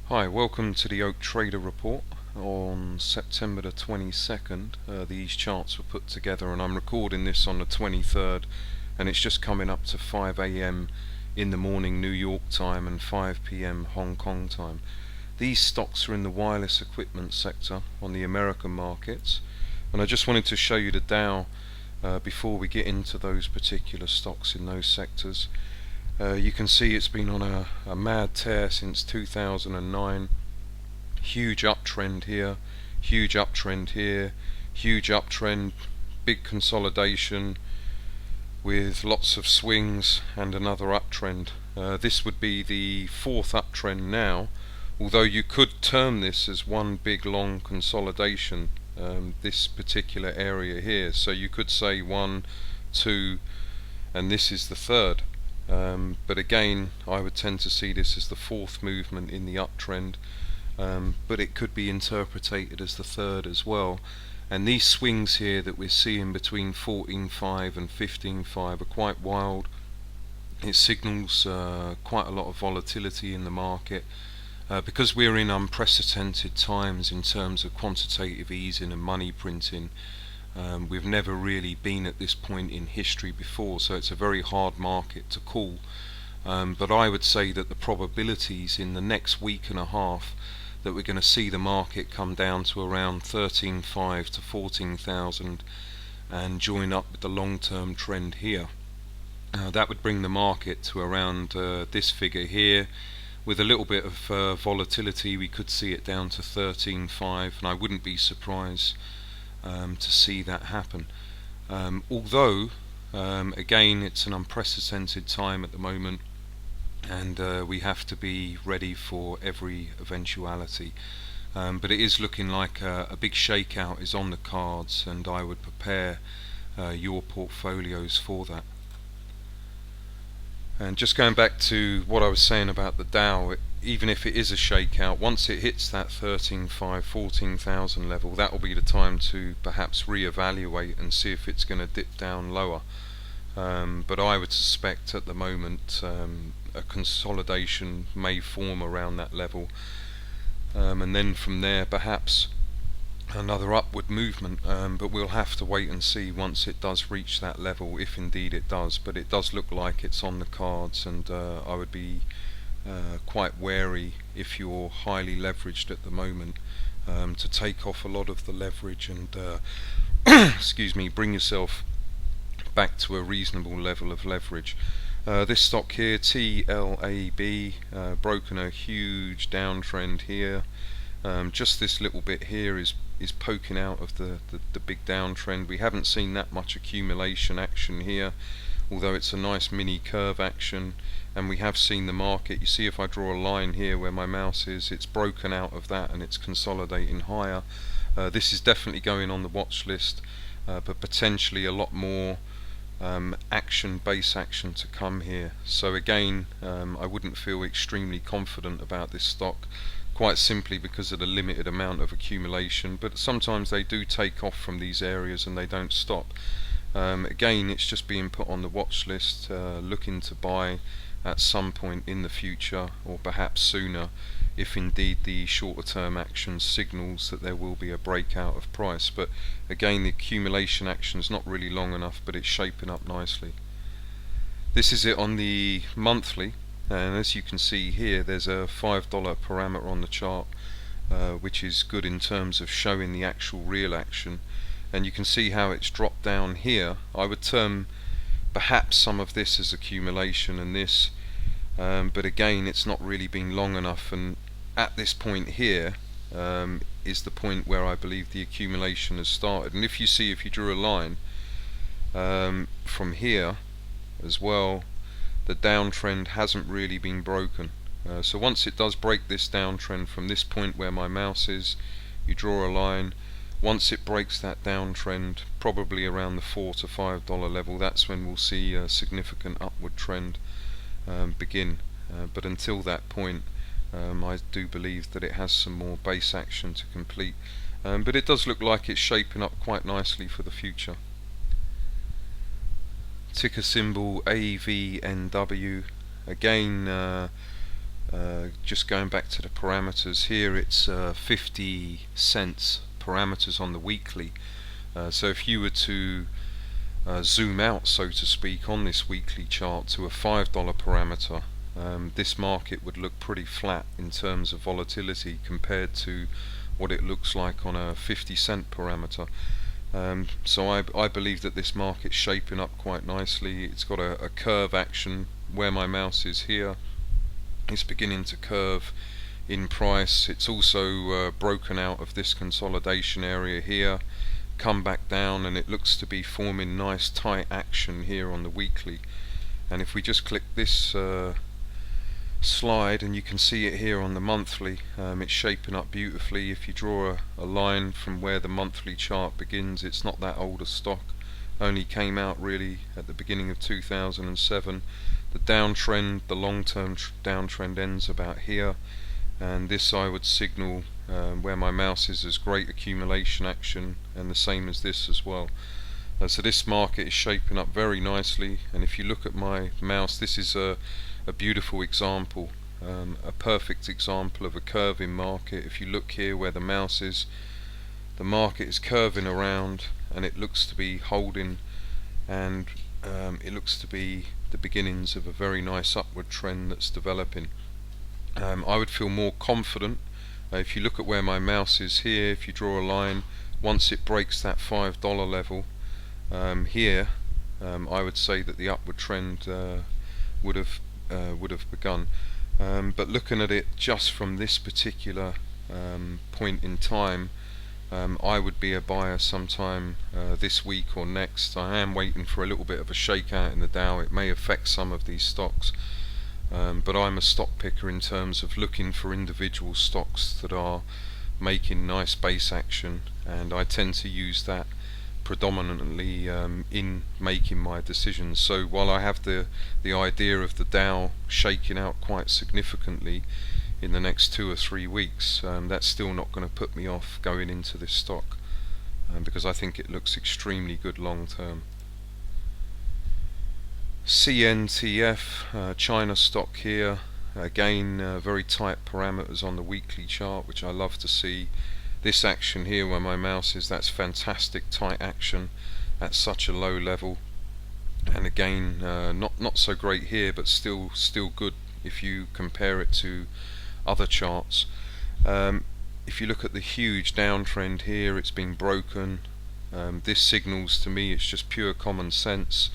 Hi, welcome to the Oak Trader Report on September the 22nd. These charts were put together and I'm recording this on the 23rd, and it's just coming up to 5 a.m. in the morning New York time and 5 p.m. Hong Kong time. These stocks are in the wireless equipment sector on the American markets, and I just wanted to show you the Dow before we get into those particular stocks in those sectors. You can see it's been on a mad tear since 2009. Huge uptrend here, huge uptrend here, huge uptrend, big consolidation with lots of swings and another uptrend. This would be the fourth uptrend now, although you could term this as one big long consolidation, this particular area here. So you could say 1, 2, and this is the third. But again, I would tend to see this as the fourth movement in the uptrend, but it could be interpreted as the third as well. And these swings here that we're seeing between 14.5 and 15.5 are quite wild. It signals quite a lot of volatility in the market, because we're in unprecedented times in terms of quantitative easing and money printing. We've never really been at this point in history before, so it's a very hard market to call. But I would say that the probabilities in the next week and a half that we're going to see the market come down to around 13.5 to 14,000 and join up with the long-term trend here. That would bring the market to around this figure here. With a little bit of volatility, we could see it down to 13.5, and I wouldn't be surprised to see that happen. Although again, it's an unprecedented time at the moment, and we have to be ready for every eventuality. But it is looking like a big shakeout is on the cards, and I would prepare your portfolios for that. And just going back to what I was saying about the Dow, even if it is a shakeout, once it hits that 13.5, 14,000 level, that will be the time to perhaps reevaluate and see if it's going to dip down lower. But I would suspect at the moment a consolidation may form around that level, and then from there perhaps another upward movement, but we'll have to wait and see once it does reach that level, if indeed it does. But it does look like it's on the cards, and I would be quite wary, if you're highly leveraged at the moment, to take off a lot of the leverage and excuse me, bring yourself back to a reasonable level of leverage. This stock here, TLAB, broken a huge downtrend here. Just this little bit here is poking out of the big downtrend. We haven't seen that much accumulation action here, although it's a nice mini curve action, and we have seen the market. You see, if I draw a line here where my mouse is, it's broken out of that and it's consolidating higher. This is definitely going on the watch list, but potentially a lot more base action to come here. So again, I wouldn't feel extremely confident about this stock, quite simply because of the limited amount of accumulation, but sometimes they do take off from these areas and they don't stop. Again, it's just being put on the watch list, looking to buy at some point in the future, or perhaps sooner, if indeed the shorter term action signals that there will be a breakout of price. But again, the accumulation action is not really long enough, but it's shaping up nicely. This is it on the monthly, and as you can see here, there's a $5 parameter on the chart, which is good in terms of showing the actual real action. And you can see how it's dropped down here. I would term perhaps some of this as accumulation and this, but again, it's not really been long enough, and at this point here is the point where I believe the accumulation has started. And if you drew a line from here as well, the downtrend hasn't really been broken. So once it does break this downtrend from this point where my mouse is, you draw a line. Once it breaks that downtrend, probably around the $4 to $5 level, that's when we'll see a significant upward trend begin. But until that point, I do believe that it has some more base action to complete. But it does look like it's shaping up quite nicely for the future. Ticker symbol AVNW. Again, just going back to the parameters here, it's 50 cents parameters on the weekly. So if you were to zoom out, so to speak, on this weekly chart to a $5 parameter, this market would look pretty flat in terms of volatility compared to what it looks like on a 50-cent parameter. So I believe that this market's shaping up quite nicely. It's got a curve action where my mouse is here. It's beginning to curve in price. It's also broken out of this consolidation area here, come back down, and it looks to be forming nice tight action here on the weekly. And if we just click this slide, and you can see it here on the monthly, it's shaping up beautifully. If you draw a line from where the monthly chart begins, it's not that old a stock, only came out really at the beginning of 2007. The downtrend, the long-term downtrend, ends about here, and this I would signal where my mouse is as great accumulation action, and the same as this as well. So this market is shaping up very nicely, and if you look at my mouse, this is a beautiful example, a perfect example of a curving market. If you look here where the mouse is, the market is curving around, and it looks to be holding, and it looks to be the beginnings of a very nice upward trend that's developing. I would feel more confident if you look at where my mouse is here. If you draw a line, once it breaks that $5 level here, I would say that the upward trend would have begun. But looking at it just from this particular point in time, I would be a buyer sometime this week or next. I am waiting for a little bit of a shakeout in the Dow. It may affect some of these stocks, but I'm a stock picker in terms of looking for individual stocks that are making nice base action, and I tend to use that predominantly in making my decisions. So while I have the idea of the Dow shaking out quite significantly in the next 2 or 3 weeks, that's still not going to put me off going into this stock, because I think it looks extremely good long term. CNTF, China stock here, again very tight parameters on the weekly chart, which I love to see. This action here where my mouse is, that's fantastic tight action at such a low level, and again not so great here, but still good if you compare it to other charts. If you look at the huge downtrend here, it's been broken. This signals to me, it's just pure common sense,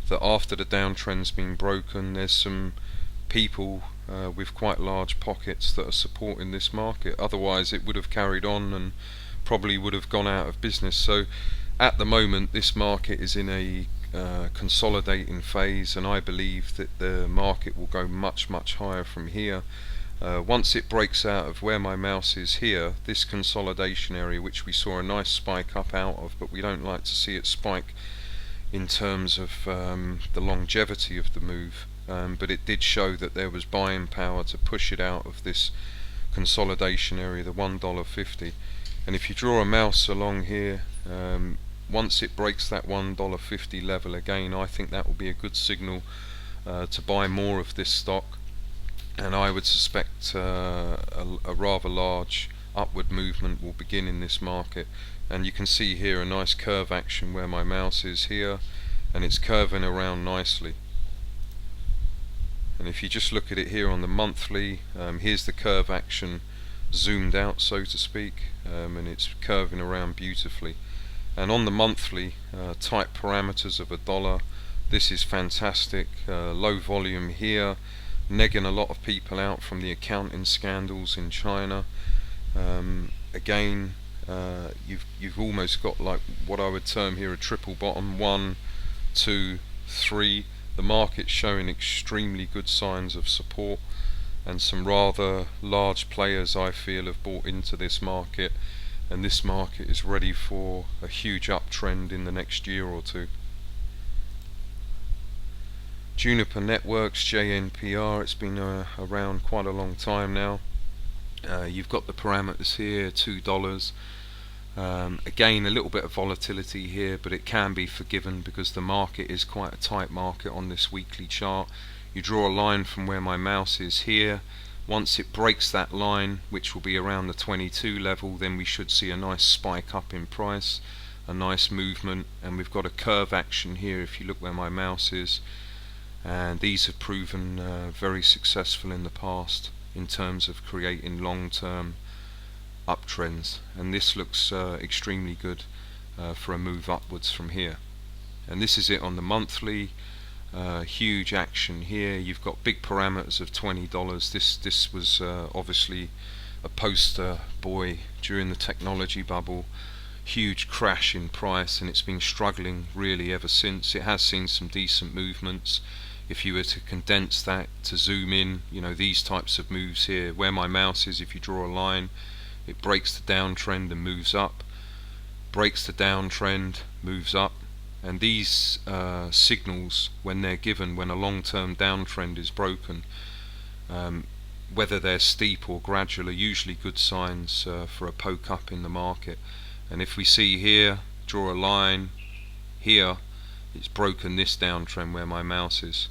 that after the downtrend's been broken, there's some people with quite large pockets that are supporting this market. Otherwise it would have carried on and probably would have gone out of business. So at the moment this market is in a consolidating phase, and I believe that the market will go much higher from here. Once it breaks out of where my mouse is here, this consolidation area, which we saw a nice spike up out of, but we don't like to see it spike in terms of the longevity of the move, but it did show that there was buying power to push it out of this consolidation area, the $1.50. And if you draw a mouse along here, once it breaks that $1.50 level again, I think that will be a good signal to buy more of this stock, and I would suspect a rather large upward movement will begin in this market. And you can see here a nice curve action where my mouse is here, and it's curving around nicely. And if you just look at it here on the monthly, here's the curve action zoomed out, so to speak, and it's curving around beautifully. And on the monthly, tight parameters of $1, this is fantastic. Low volume here, negging a lot of people out from the accounting scandals in China. Again, you've almost got like what I would term here a triple bottom, 1, 2, 3. The market's showing extremely good signs of support, and some rather large players I feel have bought into this market, and this market is ready for a huge uptrend in the next year or two. Juniper Networks, JNPR, it's been around quite a long time now. You've got the parameters here, $2. Again, a little bit of volatility here, but it can be forgiven because the market is quite a tight market on this weekly chart. You draw a line from where my mouse is here, Once it breaks that line, which will be around the 22 level, then we should see a nice spike up in price, a nice movement. And we've got a curve action here if you look where my mouse is, and these have proven very successful in the past in terms of creating long-term uptrends, and this looks extremely good for a move upwards from here. And this is it on the monthly. Huge action here. You've got big parameters of $20. This was obviously a poster boy during the technology bubble. Huge crash in price, and it's been struggling really ever since. It has seen some decent movements. If you were to condense that, to zoom in, you know, these types of moves here, where my mouse is, if you draw a line, it breaks the downtrend and moves up, breaks the downtrend, moves up. And these signals, when they're given, when a long-term downtrend is broken, whether they're steep or gradual, are usually good signs for a poke up in the market. And if we see here, draw a line here, it's broken this downtrend where my mouse is.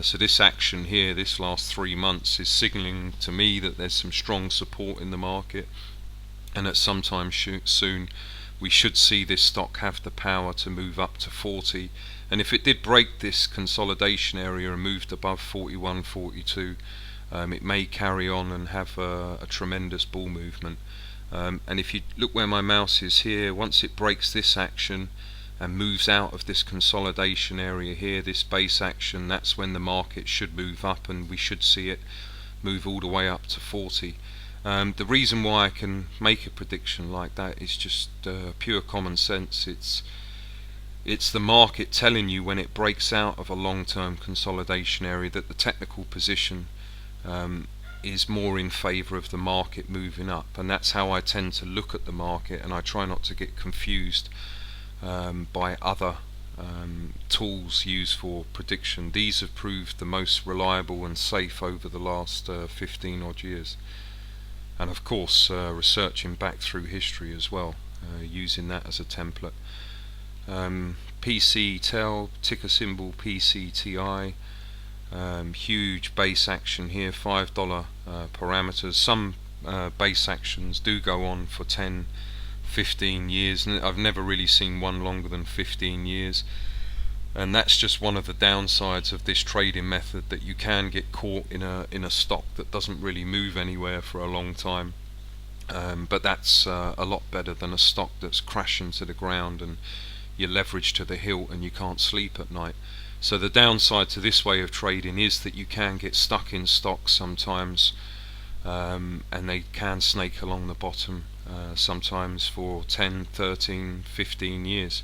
So this action here, this last 3 months, is signaling to me that there's some strong support in the market, and at some time soon we should see this stock have the power to move up to 40. And if it did break this consolidation area and moved above 41, 42, it may carry on and have a tremendous bull movement. And if you look where my mouse is here, once it breaks this action and moves out of this consolidation area here, this base action, that's when the market should move up, and we should see it move all the way up to 40. The reason why I can make a prediction like that is just pure common sense. It's the market telling you when it breaks out of a long-term consolidation area that the technical position is more in favor of the market moving up, and that's how I tend to look at the market, and I try not to get confused by other tools used for prediction. These have proved the most reliable and safe over the last 15 odd years. And of course researching back through history as well, using that as a template. PCTEL, ticker symbol PCTI, huge base action here, $5 parameters. Some base actions do go on for 10, 15 years, and I've never really seen one longer than 15 years. And that's just one of the downsides of this trading method, that you can get caught in a stock that doesn't really move anywhere for a long time. But that's a lot better than a stock that's crashing to the ground and you're leveraged to the hilt and you can't sleep at night. So the downside to this way of trading is that you can get stuck in stocks sometimes, and they can snake along the bottom sometimes for 10, 13, 15 years.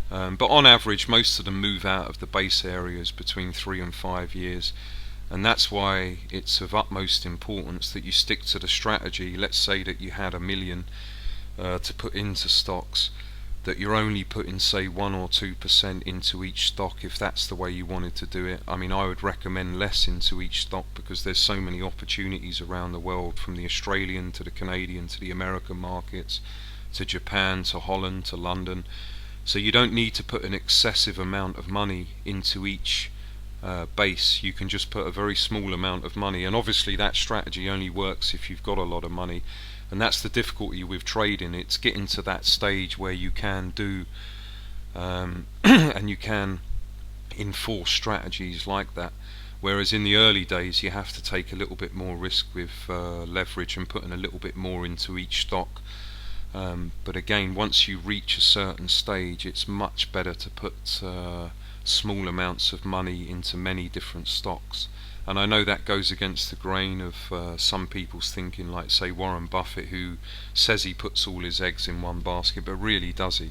But on average, most of them move out of the base areas between 3 and 5 years, and that's why it's of utmost importance that you stick to the strategy. Let's say that you had $1 million to put into stocks, that you're only putting, say, 1 or 2% into each stock if that's the way you wanted to do it. I mean, I would recommend less into each stock, because there's so many opportunities around the world, from the Australian to the Canadian to the American markets, to Japan, to Holland, to London. So you don't need to put an excessive amount of money into each base. You can just put a very small amount of money, and obviously that strategy only works if you've got a lot of money. And that's the difficulty with trading. It's getting to that stage where you can do and you can enforce strategies like that, whereas in the early days you have to take a little bit more risk with leverage and putting a little bit more into each stock. But again, once you reach a certain stage, it's much better to put small amounts of money into many different stocks. And I know that goes against the grain of some people's thinking, like say Warren Buffett, who says he puts all his eggs in one basket, but really does he?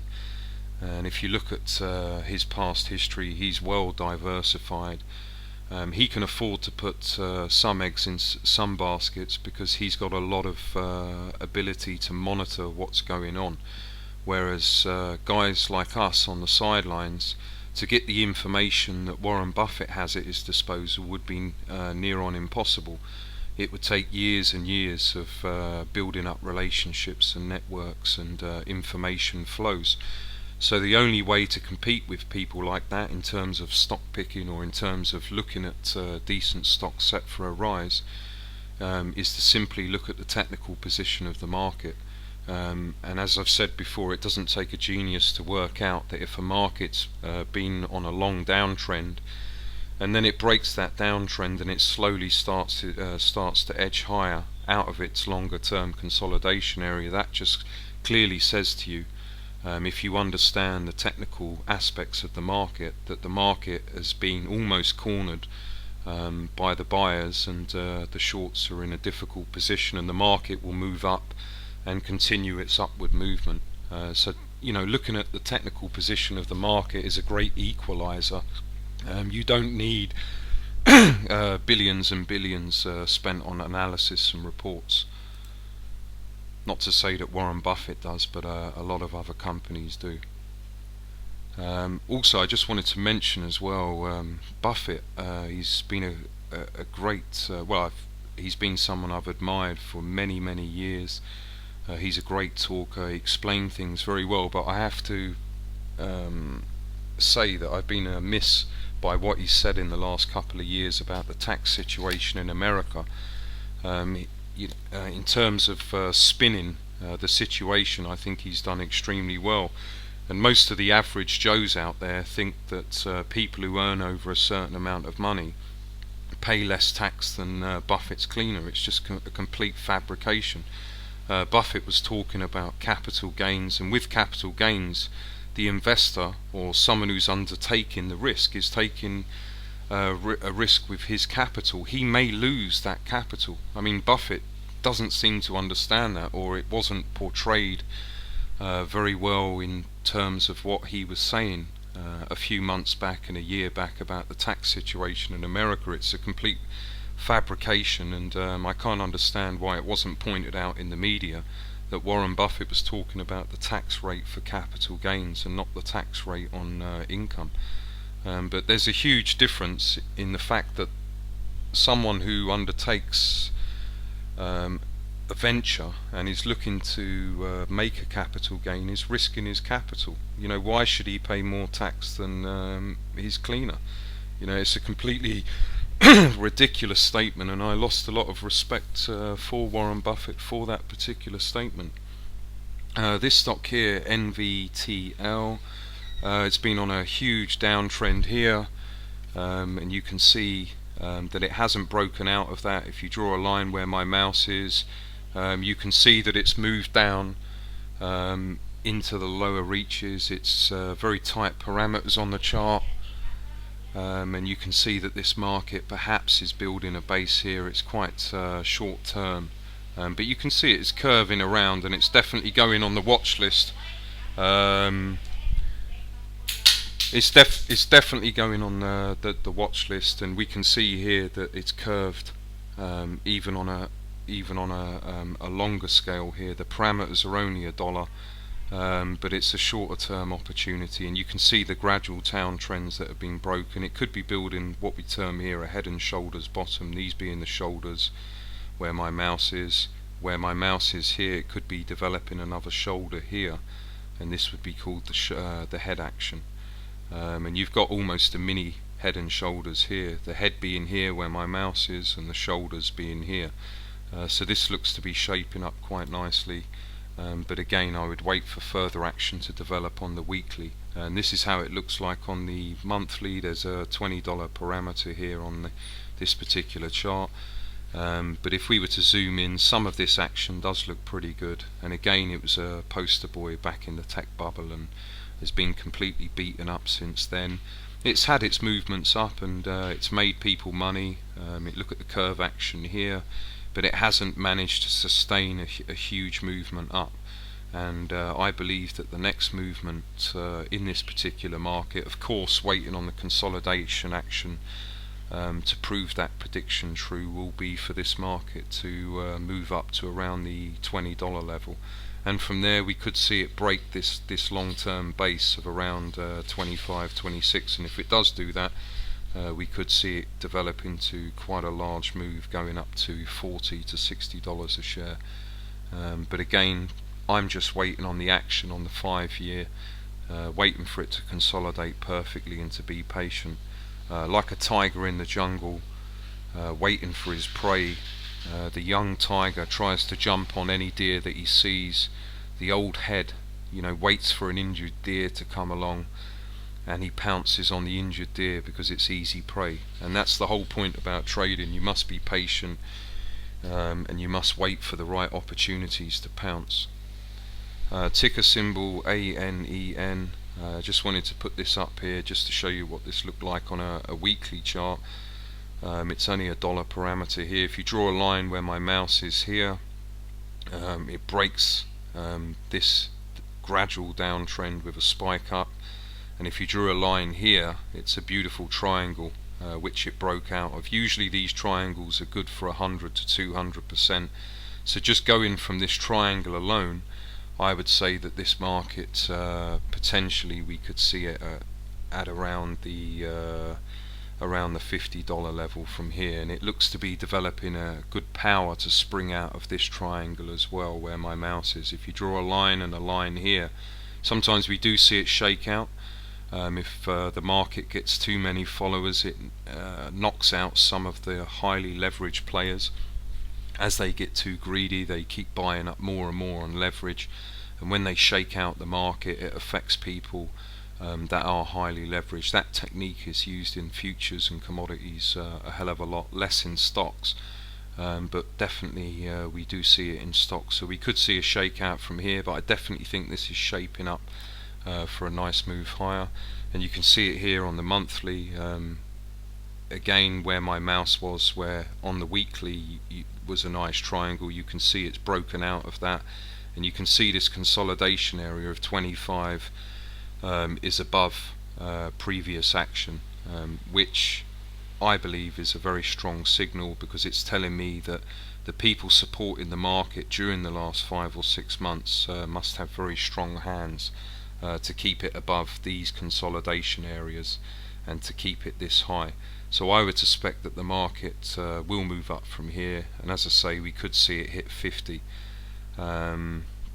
And if you look at his past history, he's well diversified. He can afford to put some eggs in some baskets because he's got a lot of ability to monitor what's going on, whereas guys like us on the sidelines, to get the information that Warren Buffett has at his disposal would be near on impossible. It would take years and years of building up relationships and networks and information flows. So the only way to compete with people like that in terms of stock picking, or in terms of looking at decent stocks set for a rise, is to simply look at the technical position of the market. And as I've said before, it doesn't take a genius to work out that if a market's been on a long downtrend and then it breaks that downtrend and it slowly starts to edge higher out of its longer term consolidation area, that just clearly says to you, if you understand the technical aspects of the market, that the market has been almost cornered by the buyers, and the shorts are in a difficult position, and the market will move up and continue its upward movement. So looking at the technical position of the market is a great equalizer. You don't need billions and billions spent on analysis and reports. Not to say that Warren Buffett does, but a lot of other companies do. Also, I just wanted to mention as well, Buffett. He's been a great. He's been someone I've admired for many, many years. He's a great talker. He explains things very well. But I have to say that I've been amiss by what he said in the last couple of years about the tax situation in America. In terms of spinning the situation, I think he's done extremely well. And most of the average Joes out there think that people who earn over a certain amount of money pay less tax than Buffett's cleaner. It's just a complete fabrication. Buffett was talking about capital gains, and with capital gains, the investor or someone who's undertaking the risk is taking a risk with his capital. He may lose that capital. I mean, Buffett doesn't seem to understand that, or it wasn't portrayed very well in terms of what he was saying a few months back and a year back about the tax situation in America. It's a complete fabrication, and I can't understand why it wasn't pointed out in the media that Warren Buffett was talking about the tax rate for capital gains and not the tax rate on income. But there's a huge difference in the fact that someone who undertakes a venture and is looking to make a capital gain is risking his capital. Why should he pay more tax than his cleaner? It's a completely ridiculous statement, and I lost a lot of respect for Warren Buffett for that particular statement. This stock here, NVTL, it's been on a huge downtrend here, and you can see that it hasn't broken out of that. If you draw a line where my mouse is, you can see that it's moved down into the lower reaches. It's very tight parameters on the chart, and you can see that this market perhaps is building a base here. It's quite short term, but you can see it's curving around, and it's definitely going on the watch list. It's definitely going on the watch list, and we can see here that it's curved even on a longer scale here. The parameters are only $1, but it's a shorter term opportunity, and you can see the gradual down trends that have been broken. It could be building what we term here a head and shoulders bottom, these being the shoulders where my mouse is. Where my mouse is here, it could be developing another shoulder here, and this would be called the head action. And you've got almost a mini head and shoulders here, the head being here where my mouse is and the shoulders being here. So this looks to be shaping up quite nicely, but again I would wait for further action to develop on the weekly, and this is how it looks like on the monthly. There's a $20 parameter here on this particular chart, but if we were to zoom in, some of this action does look pretty good, and again it was a poster boy back in the tech bubble and has been completely beaten up since then. It's had its movements up, and it's made people money. Look at the curve action here, but it hasn't managed to sustain a huge movement up, and I believe that the next movement in this particular market, of course waiting on the consolidation action to prove that prediction true, will be for this market to move up to around the $20 level, and from there we could see it break this long-term base of around 25, 26, and if it does do that, we could see it develop into quite a large move going up to $40 to $60 a share. But again, I'm just waiting on the action on the 5-year, waiting for it to consolidate perfectly and to be patient, like a tiger in the jungle, waiting for his prey The young tiger tries to jump on any deer that he sees. The old head, waits for an injured deer to come along, and he pounces on the injured deer because it's easy prey. And that's the whole point about trading. You must be patient, and you must wait for the right opportunities to pounce. Ticker symbol ANEN. Just wanted to put this up here just to show you what this looked like on a weekly chart. It's only a dollar parameter here. If you draw a line where my mouse is here, it breaks this gradual downtrend with a spike up, and if you drew a line here, it's a beautiful triangle which it broke out of. Usually these triangles are good for 100 to 200%. So just going from this triangle alone, I would say that this market potentially we could see it at around the $50 level from here, and it looks to be developing a good power to spring out of this triangle as well where my mouse is. If you draw a line and a line here, sometimes we do see it shake out. If the market gets too many followers, it knocks out some of the highly leveraged players. As they get too greedy, they keep buying up more and more on leverage, and when they shake out the market, it affects people that are highly leveraged. That technique is used in futures and commodities a hell of a lot less in stocks, but definitely we do see it in stocks. So we could see a shakeout from here, but I definitely think this is shaping up for a nice move higher. And you can see it here on the monthly, again where my mouse was, where on the weekly was a nice triangle. You can see it's broken out of that, and you can see this consolidation area of 25 is above previous action, which I believe is a very strong signal, because it's telling me that the people supporting the market during the last 5 or 6 months must have very strong hands to keep it above these consolidation areas and to keep it this high. So I would suspect that the market will move up from here, and as I say, we could see it hit 50.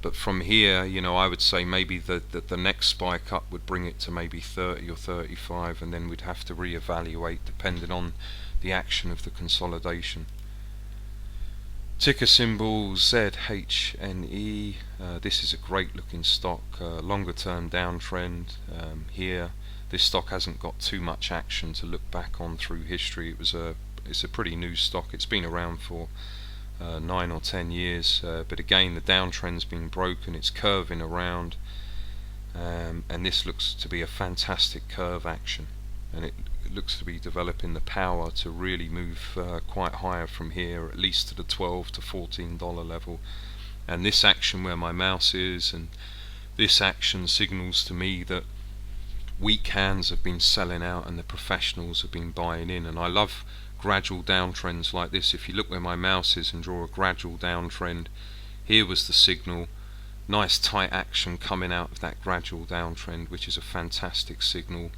But from here, I would say maybe the next spike up would bring it to maybe 30 or 35, and then we'd have to reevaluate depending on the action of the consolidation. Ticker symbol ZHNE. This is a great looking stock, longer term downtrend here. This stock hasn't got too much action to look back on through history. It's a pretty new stock. It's been around for 9 or 10 years, but again the downtrend's been broken. It's curving around, and this looks to be a fantastic curve action, and it looks to be developing the power to really move quite higher from here, at least to the $12 to $14 level. And this action where my mouse is, and this action signals to me that weak hands have been selling out and the professionals have been buying in. And I love gradual downtrends like this. If you look where my mouse is and draw a gradual downtrend, here was the signal. Nice tight action coming out of that gradual downtrend, which is a fantastic signal.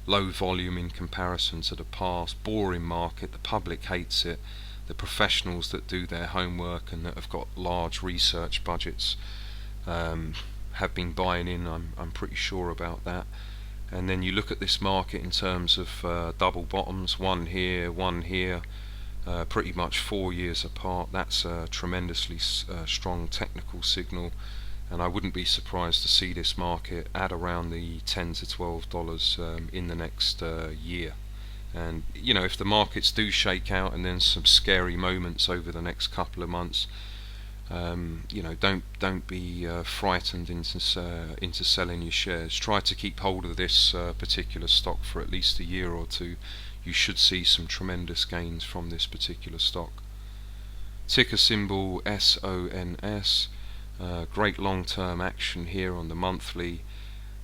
Low volume in comparison to the past, boring market, the public hates it. The professionals that do their homework and that have got large research budgets have been buying in. I'm pretty sure about that. And then you look at this market in terms of double bottoms, one here, pretty much 4 years apart. That's a tremendously strong technical signal, and I wouldn't be surprised to see this market at around the $10 to $12 in the next year. And if the markets do shake out and then some scary moments over the next couple of months, don't be frightened into selling your shares. Try to keep hold of this particular stock for at least a year or two. You should see some tremendous gains from this particular stock. Ticker symbol SONS. Great long-term action here on the monthly.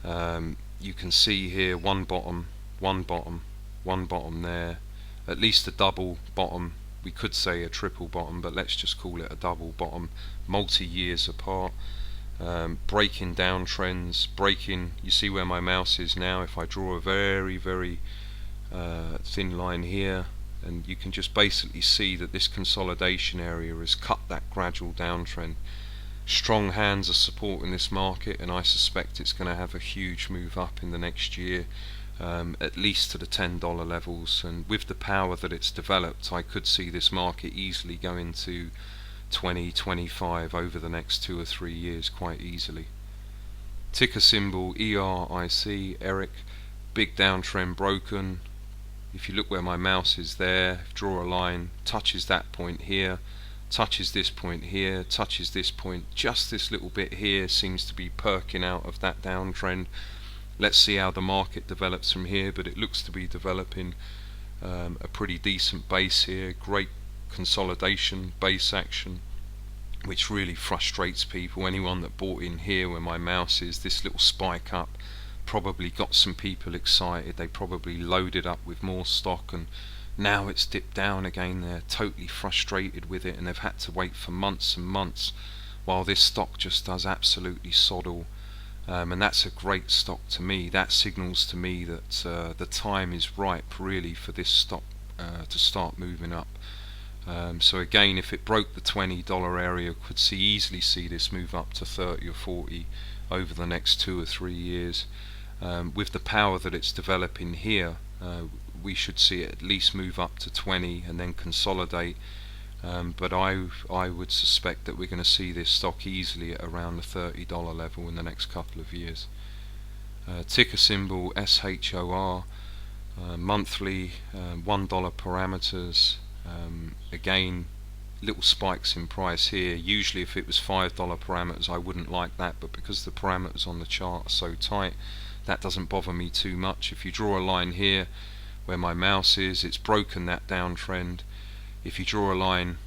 You can see here one bottom there, at least a double bottom. We could say a triple bottom, but let's just call it a double bottom, multi-years apart, breaking downtrends, you see where my mouse is now. If I draw a very, very thin line here, and you can just basically see that this consolidation area has cut that gradual downtrend. Strong hands are supporting this market, and I suspect it's going to have a huge move up in the next year. at least to the $10 levels, and with the power that it's developed, I could see this market easily go into 20, 25 over the next 2 or 3 years quite easily. Ticker symbol ERIC, Eric, big downtrend broken. If you look where my mouse is there, draw a line, touches that point here, touches this point here, touches this point, just this little bit here seems to be perking out of that downtrend. Let's see how the market develops from here, but it looks to be developing a pretty decent base here. Great consolidation, base action, which really frustrates people. Anyone that bought in here where my mouse is, this little spike up probably got some people excited. They probably loaded up with more stock, and now it's dipped down again. They're totally frustrated with it, and they've had to wait for months and months while this stock just does absolutely sod all. And that's a great stock to me. That signals to me that the time is ripe really for this stock to start moving up. So again, if it broke the $20 area, could easily see this move up to 30 or 40 over the next 2 or 3 years. With the power that it's developing here, we should see it at least move up to 20 and then consolidate. But I would suspect that we're going to see this stock easily at around the $30 level in the next couple of years. Ticker symbol SHOR, monthly $1 parameters. Again, little spikes in price here. Usually if it was $5 parameters I wouldn't like that, but because the parameters on the chart are so tight, that doesn't bother me too much. If you draw a line here where my mouse is, it's broken that downtrend. If you draw a line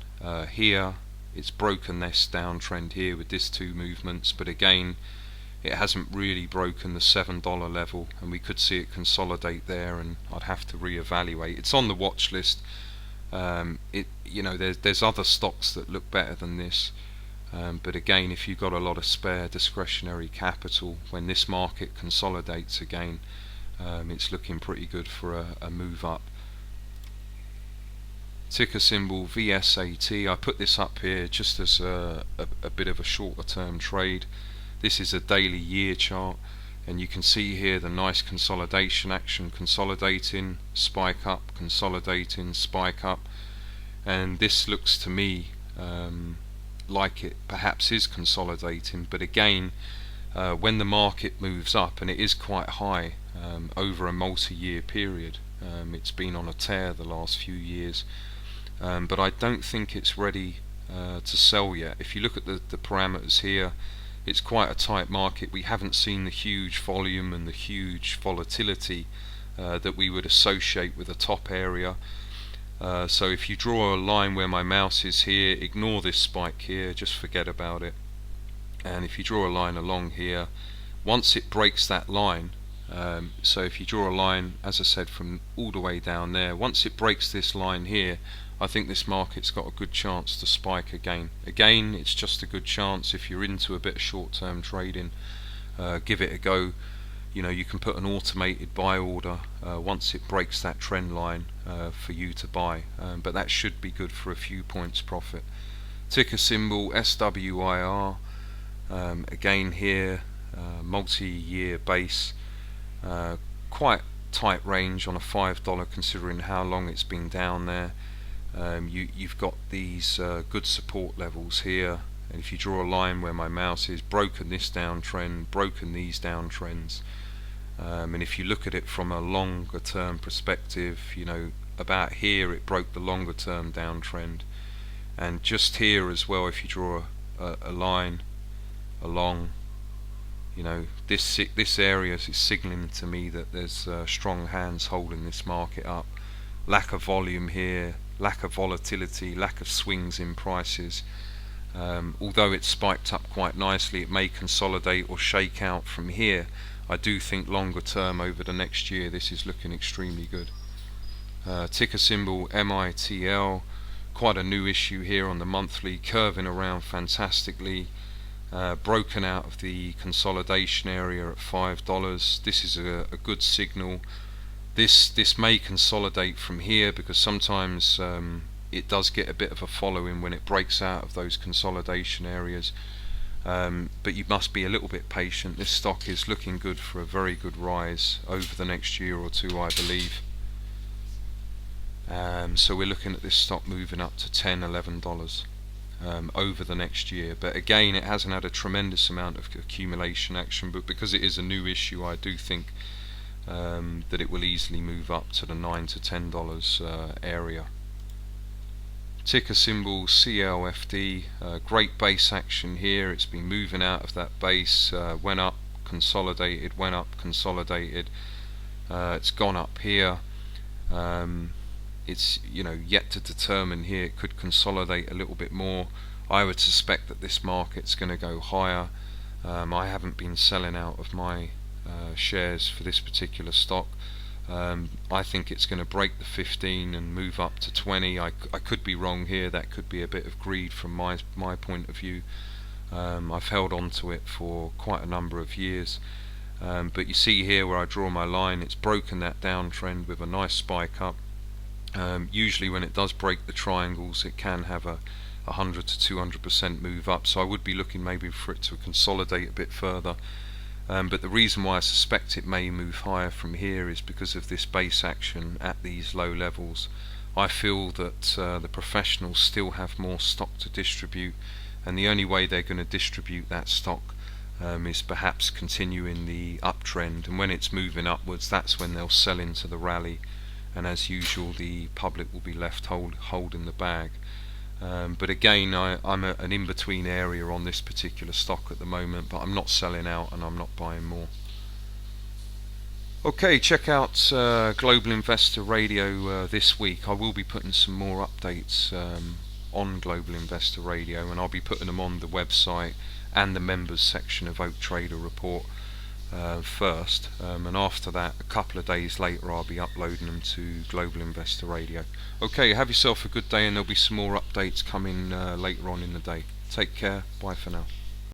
here, it's broken this downtrend here with these two movements, but again it hasn't really broken the $7 level, and we could see it consolidate there, and I'd have to reevaluate. It's on the watch list. There's other stocks that look better than this, but again, if you've got a lot of spare discretionary capital, when this market consolidates again, it's looking pretty good for a move up. Ticker symbol VSAT. I put this up here just as a bit of a shorter term trade. This is a daily year chart, and you can see here the nice consolidation action, consolidating, spike up, consolidating, spike up, and this looks to me like it perhaps is consolidating. But again, when the market moves up, and it is quite high over a multi-year period, it's been on a tear the last few years, but I don't think it's ready to sell yet. If you look at the parameters here, it's quite a tight market. We haven't seen the huge volume and the huge volatility that we would associate with a top area. So if you draw a line where my mouse is here, ignore this spike here, just forget about it. And if you draw a line along here, once it breaks that line, so if you draw a line, as I said, from all the way down there, once it breaks this line here, I think this market's got a good chance to spike again. Again, it's just a good chance. If you're into a bit of short-term trading, give it a go. You can put an automated buy order once it breaks that trend line for you to buy, but that should be good for a few points profit. Ticker symbol SWIR. Again here, multi-year base, quite tight range on a $5 considering how long it's been down there. You've got these good support levels here, and if you draw a line where my mouse is, broken this downtrend, broken these downtrends, and if you look at it from a longer term perspective, about here it broke the longer term downtrend, and just here as well, if you draw a line along, this area is signaling to me that there's strong hands holding this market up. Lack of volume here, lack of volatility, lack of swings in prices. Although it's spiked up quite nicely, it may consolidate or shake out from here. I do think longer term, over the next year, this is looking extremely good. Ticker symbol MITL. Quite a new issue here on the monthly, curving around fantastically. Broken out of the consolidation area at $5. This is a good signal. This may consolidate from here, because sometimes it does get a bit of a following when it breaks out of those consolidation areas. but you must be a little bit patient. This stock is looking good for a very good rise over the next year or two, I believe. So we're looking at this stock moving up to $10, $11 over the next year. But again, it hasn't had a tremendous amount of accumulation action, but because it is a new issue, I do think that it will easily move up to the $9 to $10 area. Ticker symbol CLFD, great base action here. It's been moving out of that base, went up, consolidated, went up, consolidated. It's gone up here. It's yet to determine here. It could consolidate a little bit more. I would suspect that this market's going to go higher. I haven't been selling out of my shares for this particular stock. I think it's going to break the 15 and move up to 20. I could be wrong here. That could be a bit of greed from my point of view. I've held on to it for quite a number of years. But you see here where I draw my line, it's broken that downtrend with a nice spike up. Usually when it does break the triangles, it can have a 100 to 200% move up, so I would be looking maybe for it to consolidate a bit further. But the reason why I suspect it may move higher from here is because of this base action at these low levels. I feel that the professionals still have more stock to distribute, and the only way they're going to distribute that stock is perhaps continuing the uptrend, and when it's moving upwards, that's when they'll sell into the rally, and as usual the public will be left holding the bag. But again, I'm at an in-between area on this particular stock at the moment, but I'm not selling out and I'm not buying more. Okay, check out Global Investor Radio this week. I will be putting some more updates on Global Investor Radio, and I'll be putting them on the website and the members section of Trader Report first, and after that, a couple of days later, I'll be uploading them to Global Investor Radio. Okay, have yourself a good day, and there'll be some more updates coming later on in the day. Take care, bye for now.